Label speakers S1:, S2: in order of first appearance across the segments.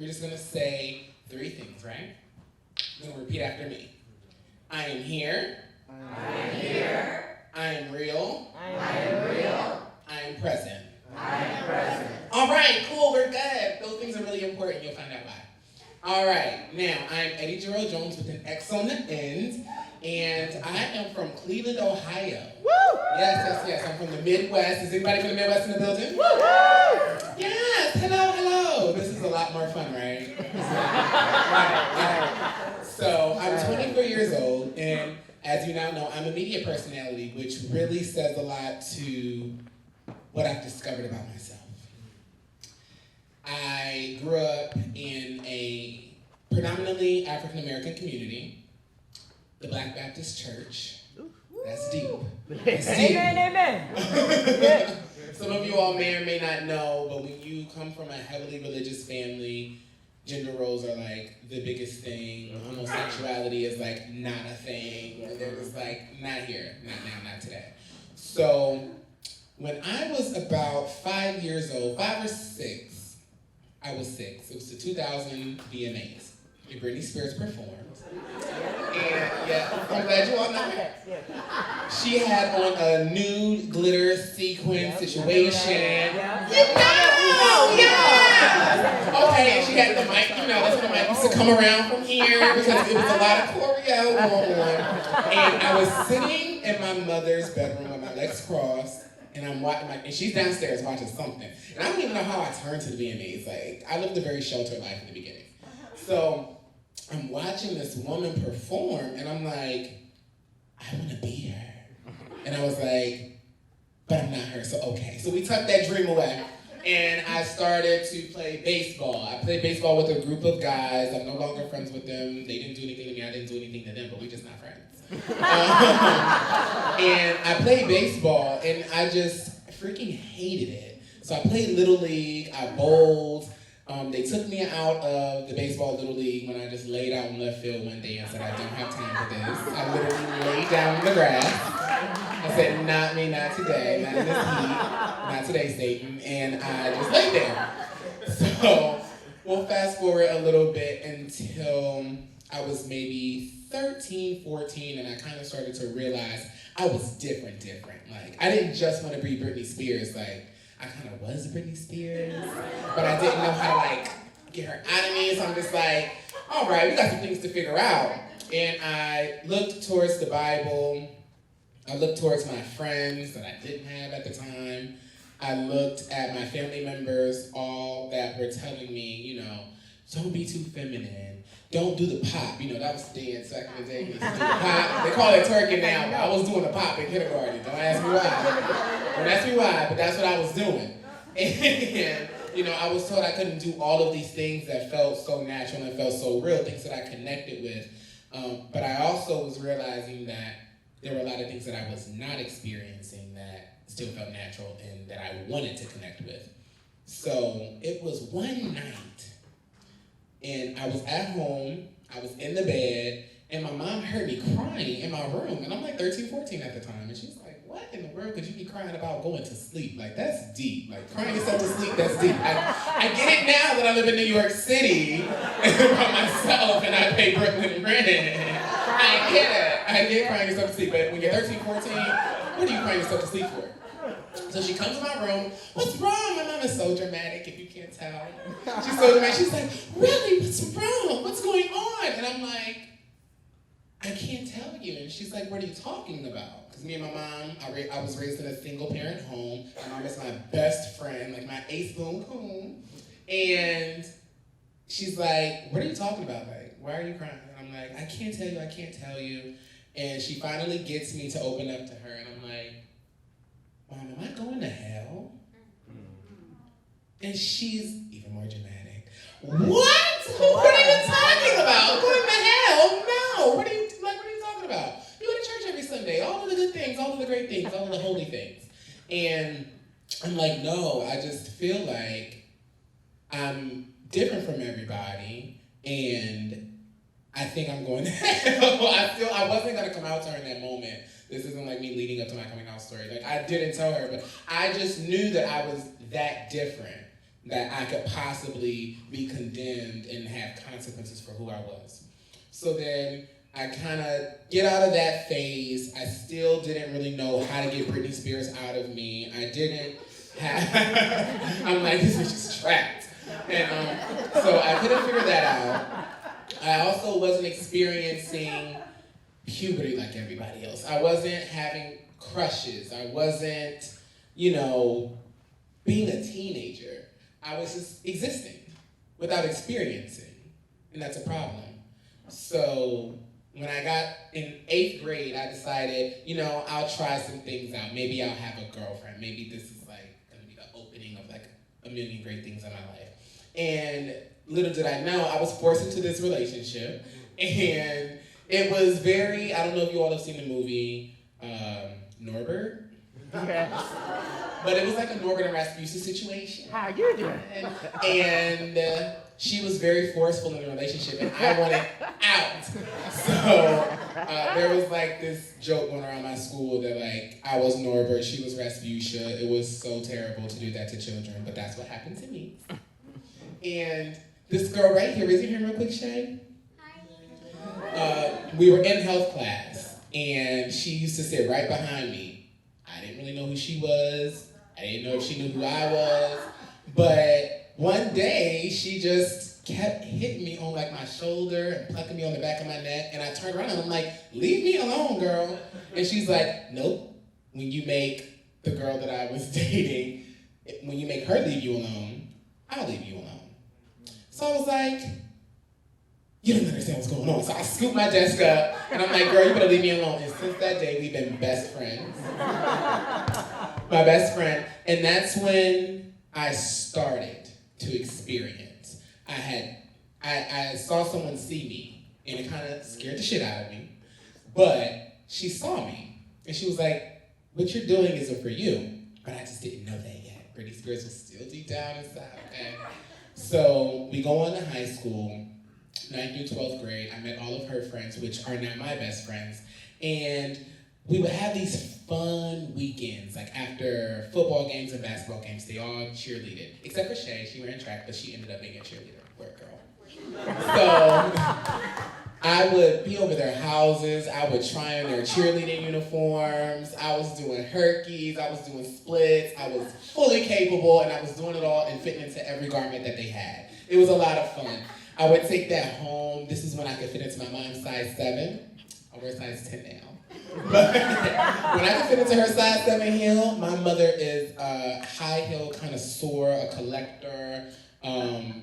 S1: We're just gonna say 3 things, right? You're gonna repeat after me. I am here.
S2: I am here.
S1: I am real.
S2: I am real.
S1: I am present.
S2: I am present.
S1: All right, cool, we're good. Those things are really important. You'll find out why. All right, now I'm Eddie Jarel Jonesx with an X on the end, and I am from Cleveland, Ohio.
S2: Woo!
S1: Yes. I'm from the Midwest. Is anybody from the Midwest in the building?
S2: Woo!
S1: Yes. Hello. This is a lot more fun, right? Right. So I'm 24 years old, and as you now know, I'm a media personality, which really says a lot to what I've discovered about myself. I grew up in a predominantly African-American community, the Black Baptist Church. That's deep. That's deep.
S2: Amen.
S1: Some of you all may or may not know, but when you come from a heavily religious family, gender roles are like the biggest thing. Homosexuality is like not a thing. They're just like, not here, not now, not today. So when I was about 5 years old, 5 or 6, I was 6. It was the 2000 VMAs. And Britney Spears performed. And yeah, I'm glad you all know that. She had on a nude glitter sequin situation. Yeah! Okay, and she had the mic, that's when the mic used to come around from here because it was a lot of choreo going on. And I was sitting in my mother's bedroom with my legs crossed, and I'm watching, and she's downstairs watching something. And I don't even know how I turned to the VMAs. Like, I lived a very sheltered life in the beginning. So I'm watching this woman perform, and I'm like, I want to be her. And I was like, but I'm not her, so okay. So we tucked that dream away, and I started to play baseball. I played baseball with a group of guys. I'm no longer friends with them. They didn't do anything to me. I didn't do anything to them, but we're just not friends. And I played baseball, and I just freaking hated it. So I played Little League, I bowled. They took me out of the baseball Little League when I just laid out in left field one day and said, I don't have time for this. I literally laid down in the grass. I said, not me, not today, not in this heat, not today, Satan. And I just laid there. So we'll fast forward a little bit until I was maybe 13, 14, and I kind of started to realize I was different. Like, I didn't just want to be Britney Spears. Like, I kind of was Britney Spears, but I didn't know how to, like, get her out of me. So I'm just like, all right, we got some things to figure out. And I looked towards the Bible. I looked towards my friends that I didn't have at the time. I looked at my family members, all that were telling me, don't be too feminine. Don't do the pop. That was the dance back in the day. We used to do the pop. They call it twerking now, but I was doing the pop in kindergarten. Don't ask me why. Don't ask me why, but that's what I was doing. And, I was told I couldn't do all of these things that felt so natural and felt so real, things that I connected with. But I also was realizing that there were a lot of things that I was not experiencing that still felt natural and that I wanted to connect with. So it was one night, and I was at home, I was in the bed, and my mom heard me crying in my room, and I'm like 13, 14 at the time, and she's like, what in the world could you be crying about going to sleep? Like, that's deep. Like, crying yourself to sleep, that's deep. I get it now that I live in New York City by myself, and I pay Brooklyn rent. I get it. I get crying yourself to sleep, but when you're 13, 14, what are you crying yourself to sleep for? So she comes to my room, what's wrong? My mom is so dramatic, if you can't tell. She's so dramatic. She's like, really, what's wrong? What's going on? And I'm like, I can't tell you. And she's like, what are you talking about? Because me and my mom, I was raised in a single parent home. My mom is my best friend, like my ace boon coon. And she's like, what are you talking about? Like, why are you crying? And I'm like, I can't tell you. And she finally gets me to open up to her, and I'm like, Mom, am I going to hell? And she's even more dramatic. What? What are you talking about? Going to hell? No. What are you talking about? You go to church every Sunday. All of the good things, all of the great things, all of the holy things. And I'm like, no, I just feel like I'm different from everybody, and I think I'm going to hell. I wasn't going to come out to her in that moment. This isn't like me leading up to my coming out story. Like, I didn't tell her, but I just knew that I was that different that I could possibly be condemned and have consequences for who I was. So then I kind of get out of that phase. I still didn't really know how to get Britney Spears out of me. I didn't have, I'm like, this is just trapped. And so I couldn't figure that out. I also wasn't experiencing puberty like everybody else. I wasn't having crushes. I wasn't, being a teenager. I was just existing without experiencing, and that's a problem. So when I got in 8th grade, I decided, I'll try some things out. Maybe I'll have a girlfriend. Maybe this is like gonna be the opening of like a million great things in my life. And little did I know, I was forced into this relationship, and it was very, I don't know if you all have seen the movie Norbert. But it was like a Norbert and Rasputin situation.
S2: How you doing?
S1: And she was very forceful in the relationship, and I wanted out. So there was like this joke going around my school that like I was Norbert, she was Rasputia. It was so terrible to do that to children, but that's what happened to me. And this girl right here, raise your hand real quick, Shay. We were in health class, and she used to sit right behind me. I didn't really know who she was. I didn't know if she knew who I was. But one day, she just kept hitting me on like my shoulder and plucking me on the back of my neck. And I turned around and I'm like, leave me alone, girl. And she's like, nope. When you make the girl that I was dating, when you make her leave you alone, I'll leave you alone. So I was like, you don't understand what's going on. So I scooped my desk up, and I'm like, girl, you better leave me alone. And since that day, we've been best friends. My best friend. And that's when I started to experience. I saw someone see me, and it kind of scared the shit out of me. But she saw me, and she was like, what you're doing isn't for you. But I just didn't know that yet. Britney Spears was still deep down inside, okay? So we go on to high school. 9th through 12th grade, I met all of her friends, which are now my best friends, and we would have these fun weekends, like after football games and basketball games, they all cheerleaded, except for Shay. She ran track, but she ended up being a cheerleader. Work girl. So I would be over their houses, I would try on their cheerleading uniforms, I was doing herkies, I was doing splits, I was fully capable, and I was doing it all and fitting into every garment that they had. It was a lot of fun. I would take that home. This is when I could fit into my mom's size 7. I wear size 10 now. But when I could fit into her size 7 heel, my mother is a high heel connoisseur, a collector.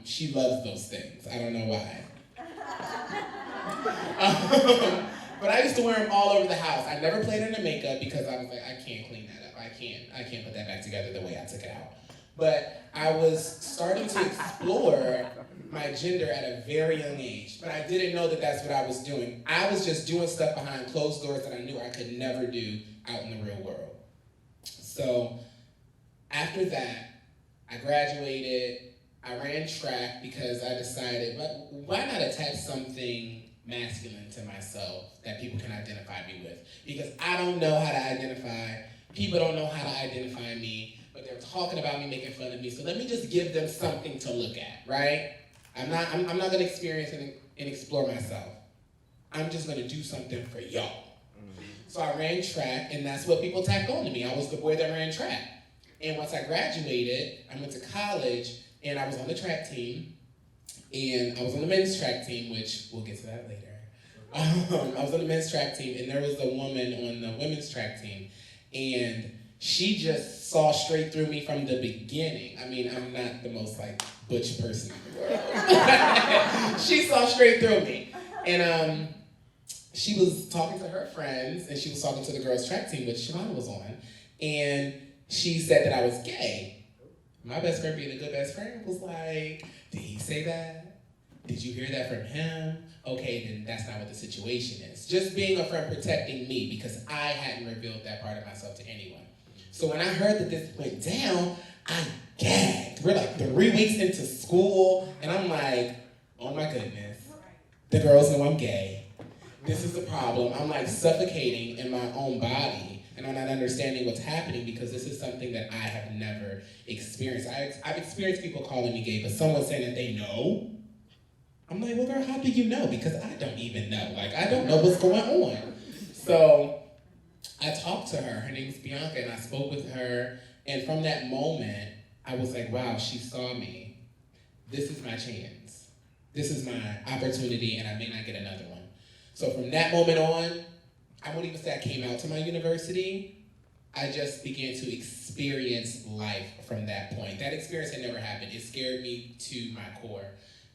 S1: She loves those things. I don't know why. But I used to wear them all over the house. I never played in the makeup because I was like, I can't clean that up. I can't put that back together the way I took it out. But I was starting to explore my gender at a very young age, but I didn't know that that's what I was doing. I was just doing stuff behind closed doors that I knew I could never do out in the real world. So after that, I graduated, I ran track because I decided, why not attach something masculine to myself that people can identify me with? Because I don't know how to identify, people don't know how to identify me, but they're talking about me, making fun of me, so let me just give them something to look at, right? I'm not gonna experience and explore myself. I'm just gonna do something for y'all. Mm-hmm. So I ran track, and that's what people tacked on to me. I was the boy that ran track. And once I graduated, I went to college, and I was on the track team, and I was on the men's track team, which we'll get to that later. I was on the men's track team, and there was a woman on the women's track team, and she just saw straight through me from the beginning. I mean, I'm not the most like butch person in the world. She saw straight through me. And she was talking to her friends, and she was talking to the girls' track team, which Shimona was on, and she said that I was gay. My best friend, being a good best friend, was like, did he say that? Did you hear that from him? Okay, then that's not what the situation is. Just being a friend protecting me because I hadn't revealed that part of myself to anyone. So when I heard that this went down, I gagged. We're like 3 weeks into school, and I'm like, oh my goodness. The girls know I'm gay. This is the problem. I'm like suffocating in my own body. And and I'm not understanding what's happening because this is something that I have never experienced. I've experienced people calling me gay, but someone saying that they know. I'm like, well, girl, how do you know? Because I don't even know. Like, I don't know what's going on. So I talked to her. Her name's Bianca, and I spoke with her. And from that moment, I was like, wow, she saw me. This is my chance. This is my opportunity, and I may not get another one. So from that moment on, I won't even say I came out to my university. I just began to experience life from that point. That experience had never happened. It scared me to my core.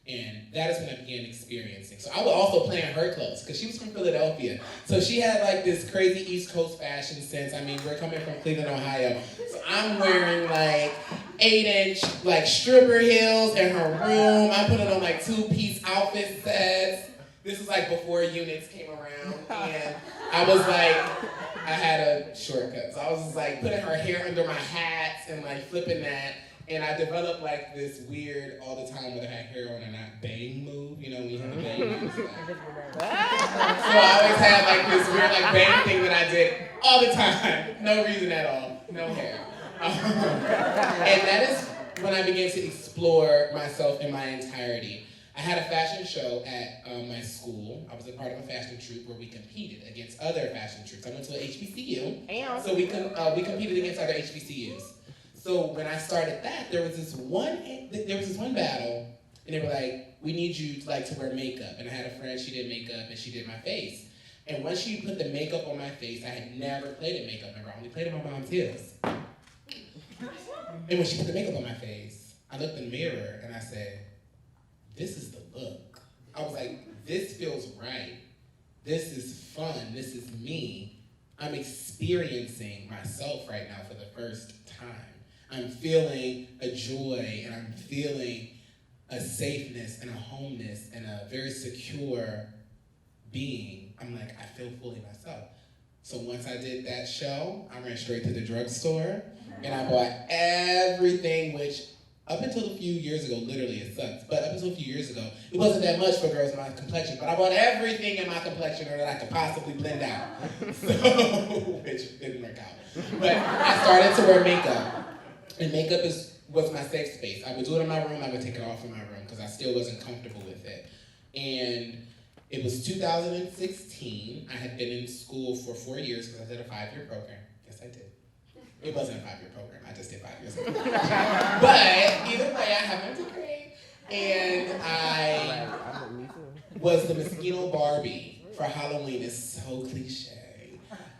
S1: And that is when I began experiencing. So I would also play in her clothes, because she was from Philadelphia. So she had like this crazy East Coast fashion sense. I mean, we're coming from Cleveland, Ohio. So I'm wearing like 8-inch like stripper heels in her room. I put it on like 2-piece outfit sets. This was like before units came around. And I was like, I had a shortcut. So I was just like putting her hair under my hats and like flipping that. And I developed like this weird, all the time, whether I had hair on or not, bang move. You know, when you have a bang move. So I always had like this weird like bang thing that I did all the time. No reason at all. No hair. And that is when I began to explore myself in my entirety. I had a fashion show at my school. I was a part of a fashion troupe where we competed against other fashion troupes. I went to an HBCU, so we competed against other HBCUs. So when I started that, there was this one battle, and they were like, "We need you to wear makeup." And I had a friend; she did makeup, and she did my face. And once she put the makeup on my face, I had never played in makeup ever. I only played in my mom's heels. And when she put the makeup on my face, I looked in the mirror and I said, "This is the look." I was like, "This feels right. This is fun. This is me. I'm experiencing myself right now for the first time. I'm feeling a joy, and I'm feeling a safeness and a homeness and a very secure being." I'm like, I feel fully myself. So once I did that show, I ran straight to the drugstore, and I bought everything, which up until a few years ago, literally it sucks, but up until a few years ago, it wasn't that much for girls in my complexion, but I bought everything in my complexion that I could possibly blend out, so, which didn't work out. But I started to wear makeup. And makeup was my safe space. I would do it in my room, I would take it off in my room because I still wasn't comfortable with it. And it was 2016. I had been in school for 4 years because I did a 5-year program. Yes, I did. It wasn't a 5-year program, I just did 5 years. But either way, I have my degree. And I was the Mosquito Barbie for Halloween. It's so cliche.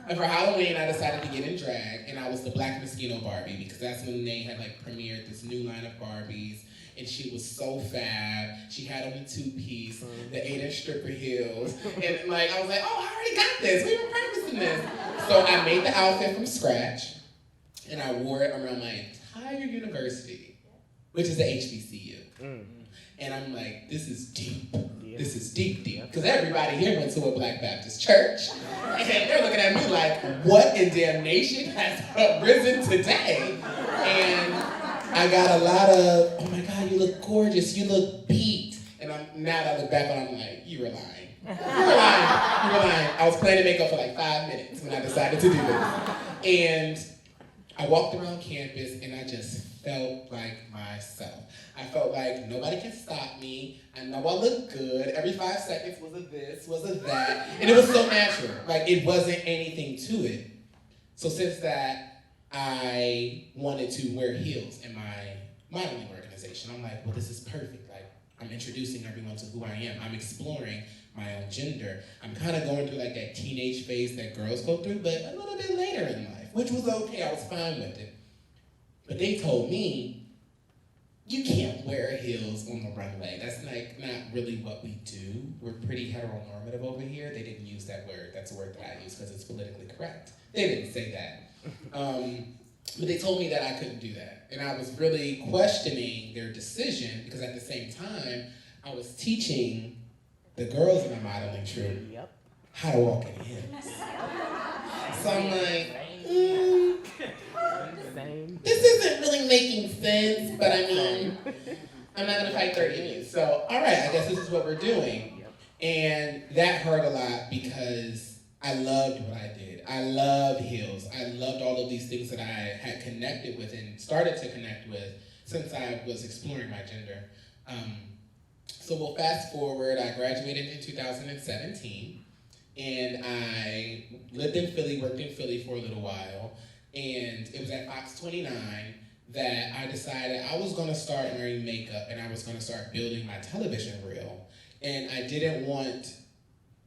S1: And for Halloween, I decided to get in drag, and I was the Black Mosquito Barbie because that's when they had premiered this new line of Barbies, and she was so fab. She had on the 2-piece, the 8-inch stripper heels, and I was like, oh, I already got this. We were practicing this. So I made the outfit from scratch, and I wore it around my entire university, which is the HBCU. And I'm like, this is deep. This is deep. Because everybody here went to a Black Baptist church. And they're looking at me like, what in damnation has risen today? And I got a lot of, oh my God, you look gorgeous. You look beat. And now that I look back on it, I'm like, you were lying. You were lying. You were lying. I was playing makeup for 5 minutes when I decided to do this. And I walked around campus and I just felt like myself. I felt like nobody can stop me. I know I look good. Every 5 seconds was a this, was a that. And it was so natural. It wasn't anything to it. So since that, I wanted to wear heels in my modeling organization. I'm like, well, this is perfect. I'm introducing everyone to who I am. I'm exploring my own gender. I'm kind of going through that teenage phase that girls go through, but a little bit later in life, which was okay. I was fine with it. But they told me, you can't wear heels on the runway. That's not really what we do. We're pretty heteronormative over here. They didn't use that word. That's a word that I use because it's politically correct. They didn't say that. But they told me that I couldn't do that. And I was really questioning their decision because at the same time, I was teaching the girls in my modeling troupe how to walk in heels. So I'm like, this isn't really making sense, but I mean, I'm not gonna fight 30 of you. So, all right, I guess this is what we're doing. And that hurt a lot because I loved what I did. I loved heels. I loved all of these things that I had connected with and started to connect with since I was exploring my gender. So we'll fast forward. I graduated in 2017, and I lived in Philly, worked in Philly for a little while, and it was at Fox 29 that I decided I was gonna start wearing makeup and I was gonna start building my television reel. And I didn't want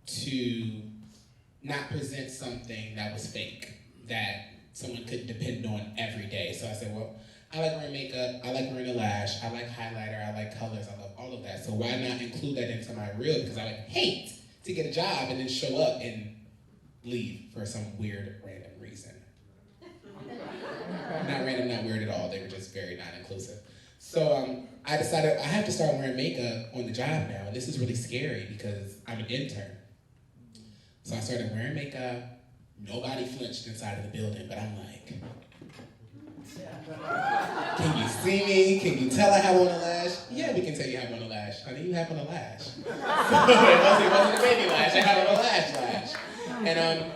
S1: to not present something that was fake, that someone could depend on every day. So I said, well, I like wearing makeup, I like wearing a lash, I like highlighter, I like colors, I love all of that. So why not include that into my reel? Because I would hate to get a job and then show up and leave for some weird, random reason. Not random, not weird at all. They were just very non-inclusive. So I decided I have to start wearing makeup on the job now. And this is really scary because I'm an intern. So I started wearing makeup. Nobody flinched inside of the building, but I'm like, can you see me? Can you tell I have on a lash? Yeah, we can tell you have on a lash. Honey, you have on a lash. So it wasn't a baby lash, I had on a lash. And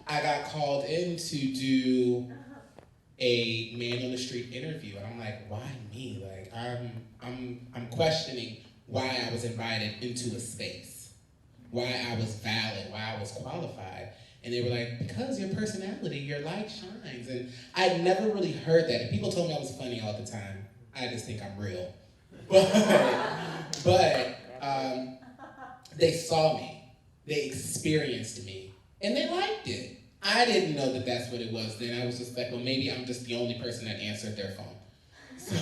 S1: I got called in to do a man on the street interview, and I'm like, why me? Like, I'm questioning why I was invited into a space, why I was valid, why I was qualified. And they were like, because your personality, your light shines. And I'd never really heard that. And people told me I was funny all the time. I just think I'm real. But they saw me, they experienced me, and they liked it. I didn't know that that's what it was then. I was just like, well, maybe I'm just the only person that answered their phone. So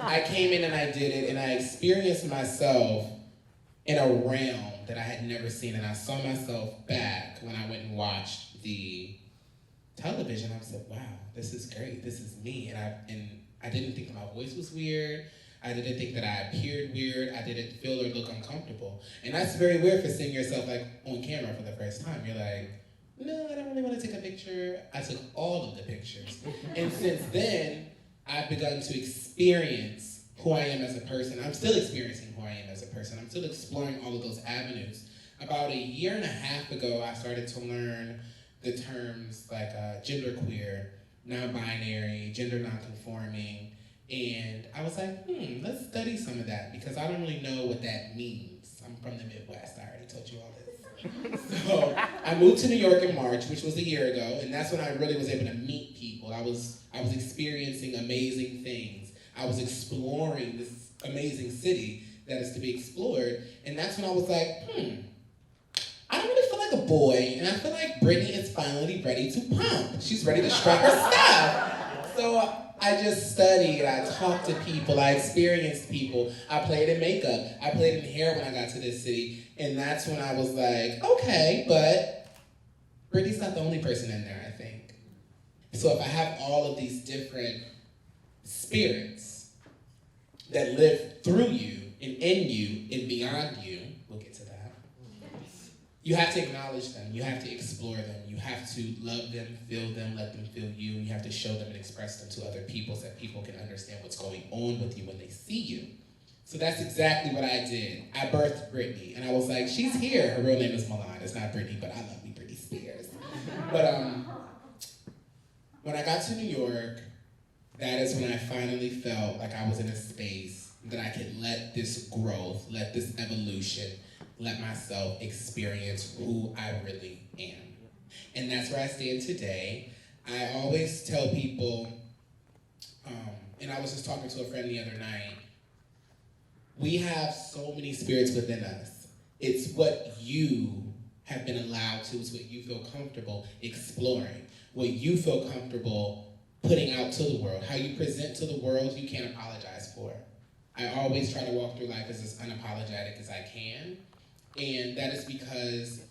S1: I came in and I did it, and I experienced myself in a realm that I had never seen. And I saw myself back when I went and watched the television. I was like, wow, this is great. This is me. And I didn't think that my voice was weird. I didn't think that I appeared weird. I didn't feel or look uncomfortable. And that's very weird for seeing yourself like on camera for the first time. You're like, no, I don't really want to take a picture. I took all of the pictures. And since then, I've begun to experience who I am as a person. I'm still experiencing who I am as a person. I'm still exploring all of those avenues. About a year and a half ago, I started to learn the terms like genderqueer, non-binary, gender non-conforming, and I was like, let's study some of that because I don't really know what that means. I'm from the Midwest, I already told you all this. So I moved to New York in March, which was a year ago, and that's when I really was able to meet people. I was experiencing amazing things. I was exploring this amazing city that is to be explored, and that's when I was like, I don't really feel like a boy, and I feel like Brittany is finally ready to pump. She's ready to strut her stuff. So I just studied, I talked to people, I experienced people, I played in makeup, I played in hair when I got to this city, and that's when I was like, okay, but Brittany's not the only person in there, I think. So if I have all of these different spirits that live through you and in you and beyond you, we'll get to that. You have to acknowledge them, you have to explore them, you have to love them, feel them, let them feel you, and you have to show them and express them to other people so that people can understand what's going on with you when they see you. So that's exactly what I did. I birthed Brittany, and I was like, she's here. Her real name is Milan. It's not Brittany, but I love me Britney Spears. But when I got to New York, that is when I finally felt like I was in a space that I could let this growth, let this evolution, let myself experience who I really am. And that's where I stand today. I always tell people, and I was just talking to a friend the other night, we have so many spirits within us. It's what you have been allowed to, it's what you feel comfortable exploring, what you feel comfortable putting out to the world. How you present to the world, you can't apologize for. I always try to walk through life as unapologetic as I can. And that is because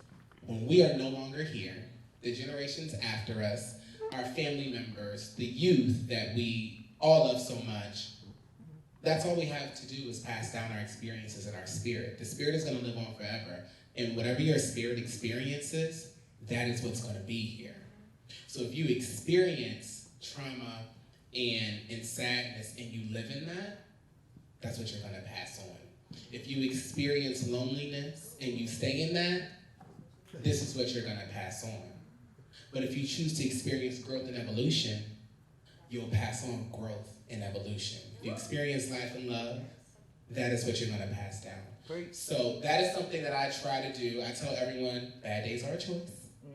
S1: when we are no longer here, the generations after us, our family members, the youth that we all love so much, that's all we have to do is pass down our experiences and our spirit. The spirit is going to live on forever. And whatever your spirit experiences, that is what's going to be here. So if you experience trauma and sadness and you live in that, that's what you're going to pass on. If you experience loneliness and you stay in that, this is what you're gonna pass on. But if you choose to experience growth and evolution, you'll pass on growth and evolution. If you experience life and love, that is what you're gonna pass down. So that is something that I try to do. I tell everyone, bad days are a choice.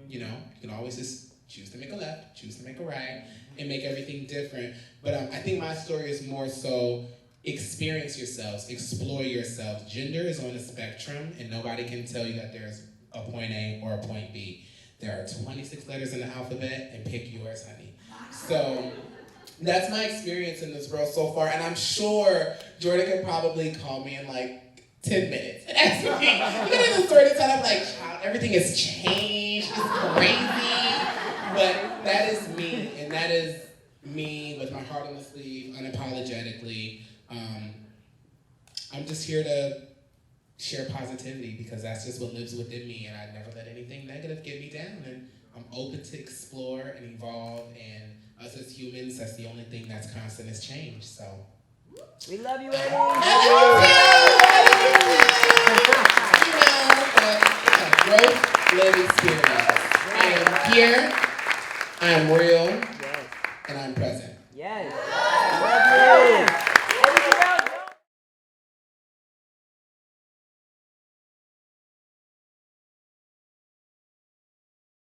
S1: You know, you can always just choose to make a left, choose to make a right, and make everything different. But I think my story is more so experience yourselves, explore yourselves. Gender is on a spectrum, and nobody can tell you that there's a point A or a point B. There are 26 letters in the alphabet, and pick yours, honey. So that's my experience in this world so far, and I'm sure Jordan could probably call me in like 10 minutes and ask me, you know, the story to tell. I'm like, child, everything has changed, it's crazy. But that is me, and that is me with my heart on the sleeve, unapologetically. I'm just here to share positivity because that's just what lives within me, and I never let anything negative get me down. And I'm open to explore and evolve, and us as humans, that's the only thing that's constant is change. So
S2: We love you, Eddie.
S1: Growth, live experience. I am here, I am real, and I'm present.